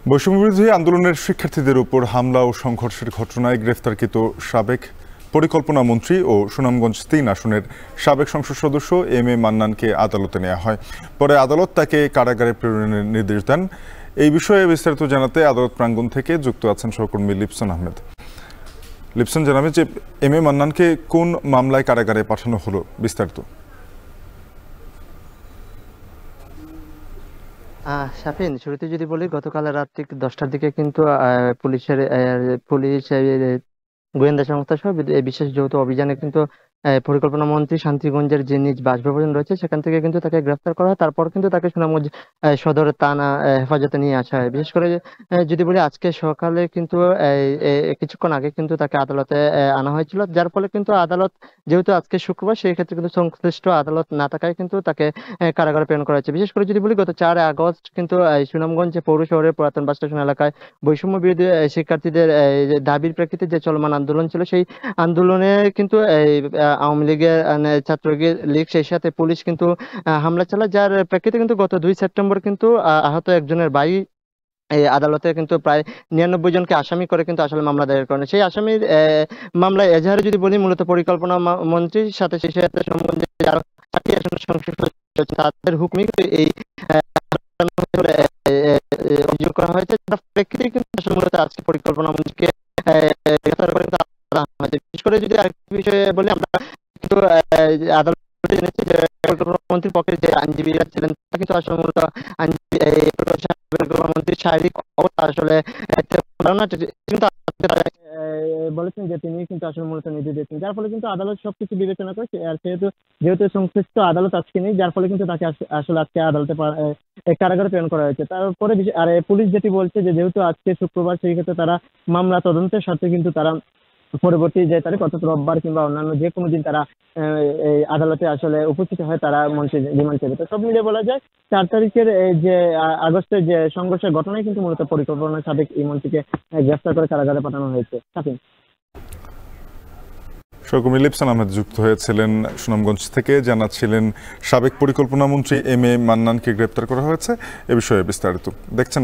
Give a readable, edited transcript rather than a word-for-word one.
বৈষম্যবিরোধী আন্দোলনের শিক্ষার্থীদের উপর হামলা ও সংঘর্ষের ঘটনায় গ্রেফতারকৃত সাবেক পরিকল্পনা মন্ত্রী ও সুনামগঞ্জ ৩ আসনের সাবেক সংসদ সদস্য এম এ মান্নানকে আদালতে নেওয়া হয়। পরে আদালত তাকে কারাগারে প্রেরণের নির্দেশ দেন। এই বিষয়ে বিস্তারিত জানাতে আদালত প্রাঙ্গণ থেকে যুক্ত আছেন সহকর্মী লিপসন আহমেদ। লিপসন, জানাবেন যে এম এ মান্নানকে কোন মামলায় কারাগারে পাঠানো হলো, বিস্তারিত। শাফিন, শুরুতে যদি বলি, গতকাল রাত ঠিক 10টার দিকে কিন্তু পুলিশ গোয়েন্দা সংস্থা সহ বিশেষ যৌথ অভিযানে কিন্তু পরিকল্পনা মন্ত্রী শান্তিগঞ্জের যে নিজ বাসভবন রয়েছে সেখান থেকে কিন্তু তাকে গ্রেফতার করা হয়। তারপর কিন্তু তাকে সুনামগঞ্জ সদর থানা হেফাজতে নিয়ে আসা হয়। বিশেষ করে যদি বলি, আজকে সকালে কিন্তু কিছুক্ষণ আগে কিন্তু তাকে আদালতে আনা হয়েছিল, যার ফলে কিন্তু আদালত, যেহেতু আজকে শুক্রবার, সেই ক্ষেত্রে কিন্তু সংশ্লিষ্ট আদালত না থাকায় কিন্তু তাকে কারাগারে প্রেরণ করা হয়েছে। বিশেষ করে যদি বলি, গত 4 আগস্ট কিন্তু সুনামগঞ্জ পৌর শহরের পুরাতন বাস স্টেশন এলাকায় বৈষম্য বিরোধী শিক্ষার্থীদের দাবির প্রেক্ষিতে যে চলমান আন্দোলন ছিল, সেই আন্দোলনে কিন্তু আওয়ামী লীগের ছাত্রলীগ সেই সাথে পুলিশ কিন্তু হামলা চালায়, যার প্রেক্ষিতে কিন্তু গত 2 সেপ্টেম্বর কিন্তু আহত একজনের ভাই এই আদালতে কিন্তু প্রায় 99 জনকে আসামি করে কিন্তু আসলে মামলা দায়ের করেন। সেই আসামির মামলায় এজাহারে যদি বলি, মূলত পরিকল্পনা মন্ত্রীর সাথে সেই সাথে সুনামগঞ্জের আরো 4টি আসনের সংসদ সদস্য তাদের হুকুমে এই অভিযোগ করা হয়েছে। তার প্রেক্ষিতে কিন্তু আসলে মূলত আজকে পরিকল্পনা মন্ত্রীকে গ্রেফতার করে কিন্তু আনা হয়েছে। বিশেষ করে যদি আরেকটি বিষয়ে বলি, আমরা কিন্তু আদালতে জেনেছি যে পরিকল্পনা মন্ত্রীর পক্ষে যে আইনজীবীরা ছিলেন তারা কিন্তু আসলে মূলত মন্ত্রীর শারীরিক অবস্থা আসলে কিন্তু বলেছেন যে তিনি কিন্তু আসলে মূলত নির্দেশ দিয়েছেন, যার ফলে কিন্তু আদালত সবকিছু বিবেচনা করেছে। আর যেহেতু সংশ্লিষ্ট আদালত আজকে নেই, যার ফলে কিন্তু তাকে আসলে আজকে আদালতে কারাগারে প্রেরণ করা হয়েছে। তারপরে আর পুলিশ যেটি বলছে যে যেহেতু আজকে শুক্রবার, সেই ক্ষেত্রে তারা মামলা তদন্তের সাথে কিন্তু তারা পরবর্তী যে তারিখ, অর্থাৎ রোববার কিংবা অন্যান্য যে কোনো দিন তারা এই আদালতে আসলে উপস্থিত হয়, তারা মন্ত্রী রিমান্ড চেয়ে। তো সব মিলিয়ে বলা যায় 4 তারিখের যে আগস্টের যে সংঘর্ষের ঘটনায় কিন্তু মূলত পরিকল্পনার সাবেক এই মন্ত্রীকে গ্রেফতার করে কারাগারে পাঠানো হয়েছে। সহকর্মী লিপসন আহমেদ যুক্ত হয়েছিলেন সুনামগঞ্জ থেকে, জানাচ্ছিলেন সাবেক পরিকল্পনা মন্ত্রী এম এ মান্নানকে গ্রেপ্তার করা হয়েছে। এ বিষয়ে বিস্তারিত দেখছেন।